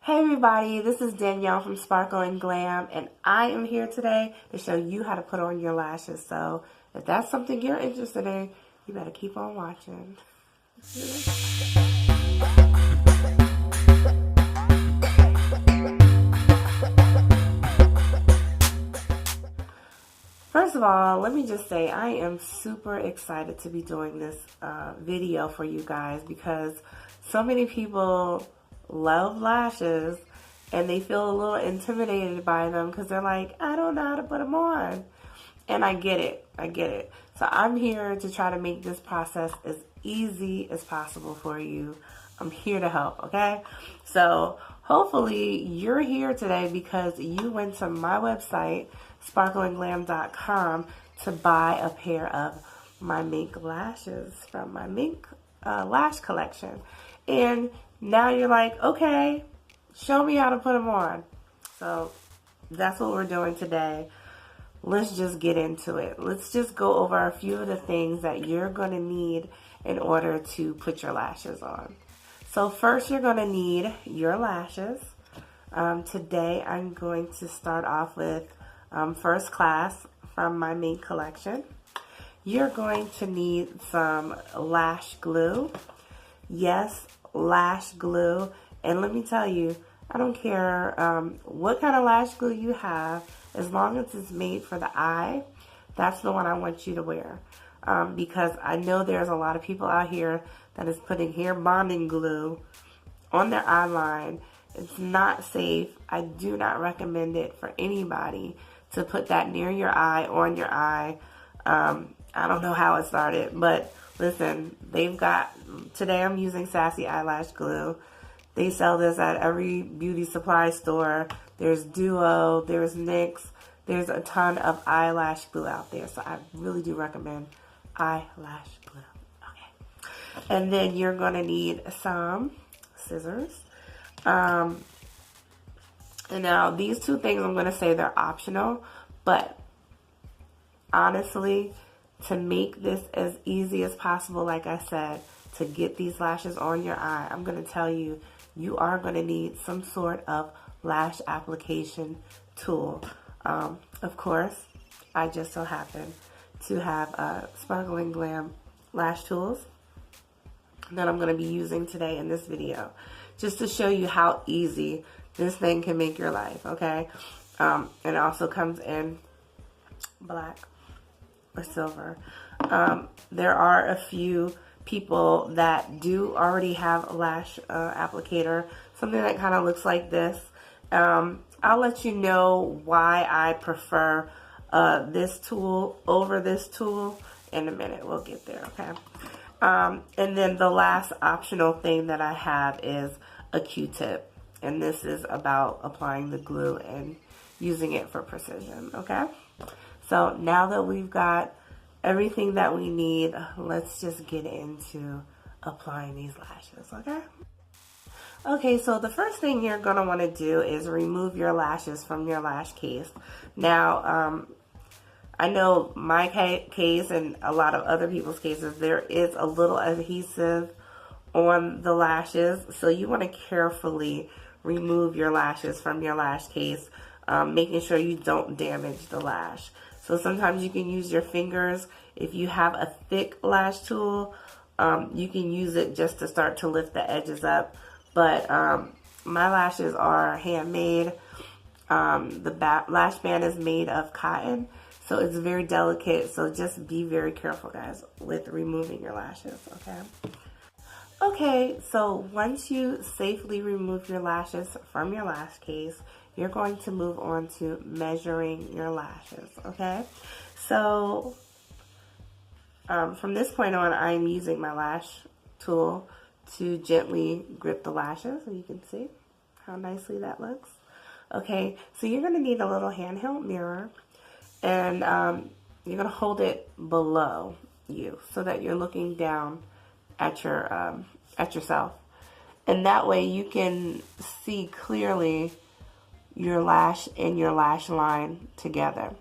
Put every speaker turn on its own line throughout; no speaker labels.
Hey everybody, this is Danielle from Sparkle and Glam, and I am here today to show you how to put on your lashes. So if that's something you're interested in, you better keep on watching. First of all, let me just say I am super excited to be doing this video for you guys because so many people love lashes and they feel a little intimidated by them because they're like, I don't know how to put them on. And I get it. I get it. So I'm here to try to make this process as easy as possible for you. I'm here to help, okay? So hopefully you're here today because you went to my website, sparkleandglam.com, to buy a pair of my mink lashes from my mink lash collection. And now you're like, okay, show me how to put them on. So that's what we're doing today. Let's just get into it. Let's just go over a few of the things that you're going to need in order to put your lashes on. So first you're going to need your lashes. Today I'm going to start off with First Class from my mink collection. You're going to need some lash glue. Yes, lash glue. And let me tell you, I don't care what kind of lash glue you have, as long as it's made for the eye, that's the one I want you to wear. Because I know there's a lot of people out here that is putting hair bonding glue on their eye line. It's not safe. I do not recommend it for anybody to put that near your eye, on your eye. I don't know how it started, but listen, today I'm using Sassy Eyelash Glue. They sell this at every beauty supply store. There's Duo, there's NYX, there's a ton of eyelash glue out there. So I really do recommend eyelash glue. Okay. And then you're going to need some scissors. And now these two things I'm going to say they're optional, but honestly, to make this as easy as possible, like I said, to get these lashes on your eye, I'm going to tell you, you are going to need some sort of lash application tool. Of course, I just so happen to have Sparkle and Glam lash tools that I'm going to be using today in this video, just to show you how easy this thing can make your life, okay? And it also comes in black or silver. There are a few people that do already have a lash applicator, something that kind of looks like this. I'll let you know why I prefer this tool over this tool in a minute. We'll get there, okay? And then the last optional thing that I have is a Q-tip. And this is about applying the glue and using it for precision, okay? So now that we've got everything that we need, let's just get into applying these lashes, okay? Okay, so the first thing you're going to want to do is remove your lashes from your lash case. Now, I know my case and a lot of other people's cases, there is a little adhesive on the lashes, so you want to carefully remove your lashes from your lash case, making sure you don't damage the lash. So sometimes you can use your fingers. If you have a thick lash tool, you can use it just to start to lift the edges up. But my lashes are handmade. The lash band is made of cotton, so it's very delicate. So just be very careful, guys, with removing your lashes, okay? Okay, so once you safely remove your lashes from your lash case, you're going to move on to measuring your lashes, okay? So from this point on, I'm using my lash tool to gently grip the lashes, so you can see how nicely that looks. Okay, so you're going to need a little handheld mirror, and you're going to hold it below you so that you're looking down at yourself, and that way you can see clearly your lash and your lash line together.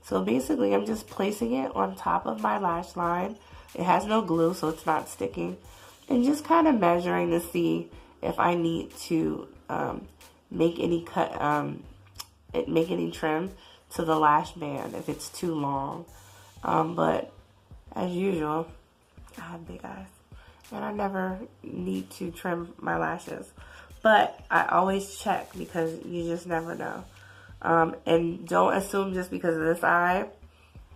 So basically, I'm just placing it on top of my lash line. It has no glue, so it's not sticking, and just kind of measuring to see if I need to make any make any trim to the lash band if it's too long. But as usual, I have big eyes and I never need to trim my lashes. But I always check because you just never know. And don't assume just because this eye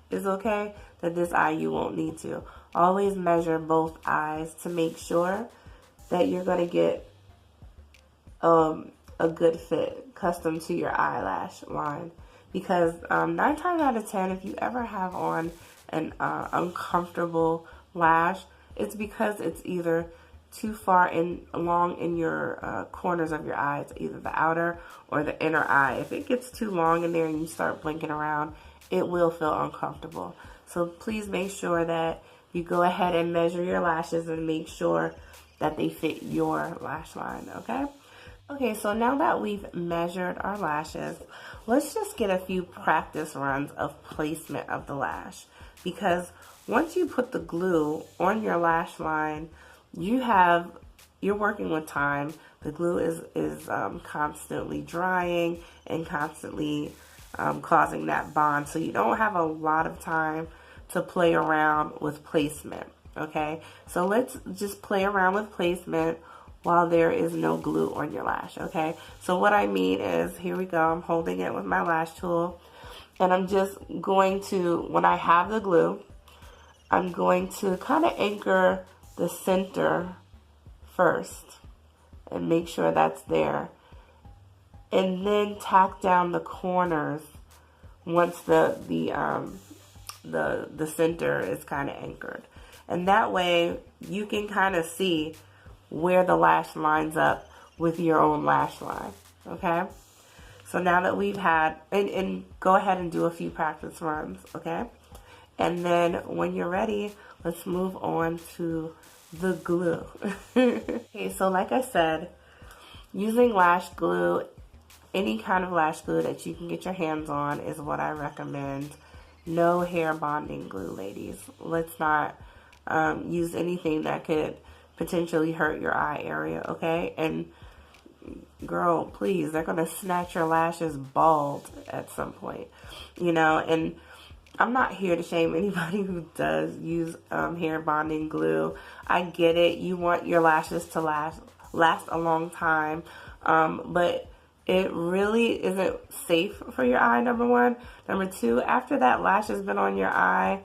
is okay that this eye you won't need to. Always measure both eyes to make sure that you're going to get a good fit custom to your eyelash line. Because 9 times out of 10, if you ever have on an uncomfortable lash, it's because it's either too far along in your corners of your eyes, either the outer or the inner eye. If it gets too long in there and you start blinking around, it will feel uncomfortable. So please make sure that you go ahead and measure your lashes and make sure that they fit your lash line, okay? Okay, so now that we've measured our lashes, let's just get a few practice runs of placement of the lash. Because once you put the glue on your lash line, you're working with time. The glue is constantly drying and constantly causing that bond. So you don't have a lot of time to play around with placement, okay? So let's just play around with placement while there is no glue on your lash, okay? So what I mean is, here we go, I'm holding it with my lash tool, and I'm just going to, when I have the glue, I'm going to kind of anchor the center first and make sure that's there. And then tack down the corners once the center is kind of anchored. And that way you can kind of see where the lash lines up with your own lash line, okay? So now that we've had, and go ahead and do a few practice runs, okay? And then when you're ready, let's move on to the glue. Okay, so like I said, using lash glue, any kind of lash glue that you can get your hands on is what I recommend. No hair bonding glue, ladies. Let's not use anything that could potentially hurt your eye area, okay? And girl, please, they're gonna snatch your lashes bald at some point, you know. And I'm not here to shame anybody who does use hair bonding glue. I get it. You want your lashes to last a long time, but it really isn't safe for your eye, number one. Number two, after that lash has been on your eye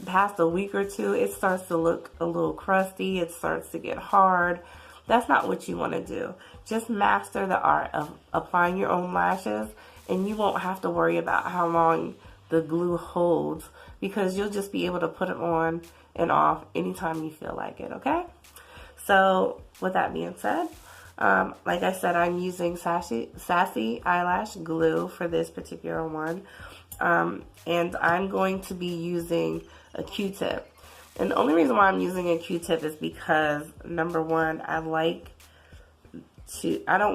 past a week or two, it starts to look a little crusty. It starts to get hard. That's not what you want to do. Just master the art of applying your own lashes, and you won't have to worry about how long the glue holds, because you'll just be able to put it on and off anytime you feel like it, okay? So with that being said, like I said, I'm using Sassy Eyelash Glue for this particular one. And I'm going to be using a Q-tip. And the only reason why I'm using a Q-tip is because, number one, I don't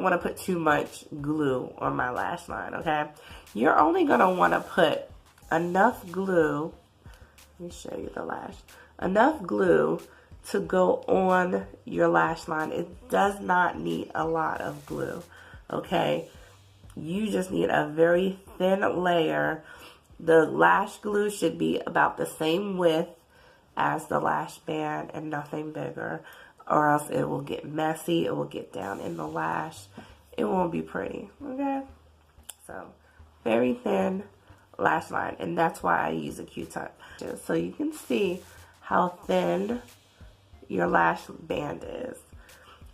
want to put too much glue on my lash line, okay? You're only going to want to put enough glue, let me show you the lash, enough glue to go on your lash line. It does not need a lot of glue, okay? You just need a very thin layer. The lash glue should be about the same width as the lash band and nothing bigger, or else it will get messy. It will get down in the lash. It won't be pretty, okay? So, very thin lash line, and that's why I use a Q-tip. So you can see how thin your lash band is.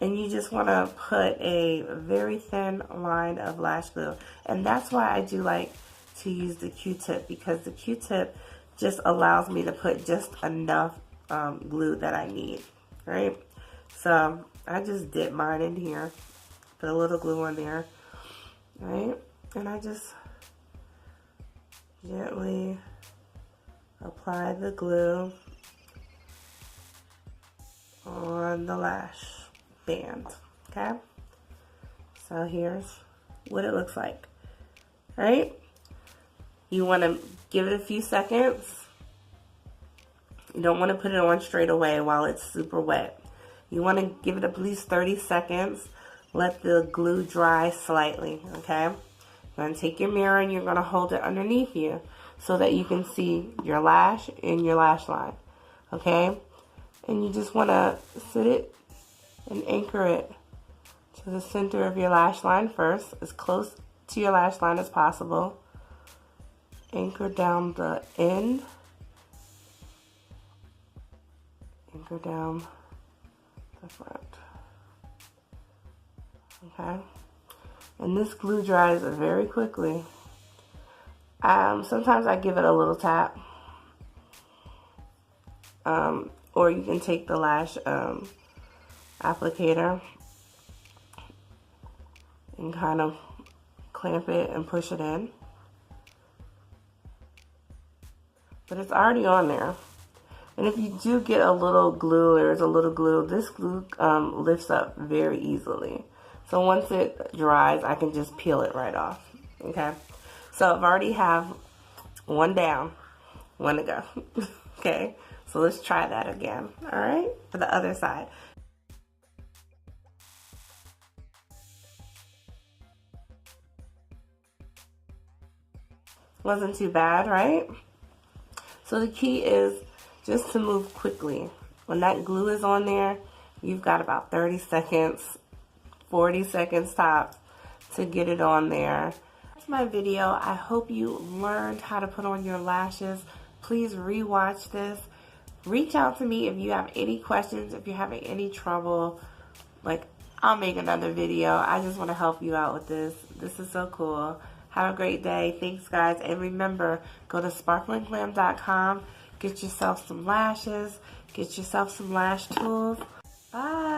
And you just want to put a very thin line of lash glue. And that's why I do like to use the Q-tip, because the Q-tip just allows me to put just enough glue that I need, right? So I just dip mine in here, put a little glue on there, right? And I just gently apply the glue on the lash band, okay? So here's what it looks like, right? You want to give it a few seconds. You don't want to put it on straight away while it's super wet. You want to give it at least 30 seconds. let the glue dry slightly, okay? You're going to take your mirror and you're going to hold it underneath you so that you can see your lash and your lash line, okay? And you just want to sit it and anchor it to the center of your lash line first, as close to your lash line as possible. Anchor down the end. Anchor down the front. Okay? And this glue dries very quickly. Sometimes I give it a little tap. Or you can take the lash applicator and kind of clamp it and push it in. But it's already on there. And if you do get a little glue, there's a little glue, this glue lifts up very easily. So once it dries, I can just peel it right off, okay? So I've already have one down, one to go, okay? So let's try that again, all right? For the other side. Wasn't too bad, right? So the key is just to move quickly. When that glue is on there, you've got about 30 seconds, 40 seconds tops to get it on there. That's my video. I hope you learned how to put on your lashes. Please rewatch this. Reach out to me if you have any questions, if you're having any trouble. Like, I'll make another video. I just want to help you out with this. This is so cool. Have a great day. Thanks, guys. And remember, go to sparklingglam.com. Get yourself some lashes. Get yourself some lash tools. Bye.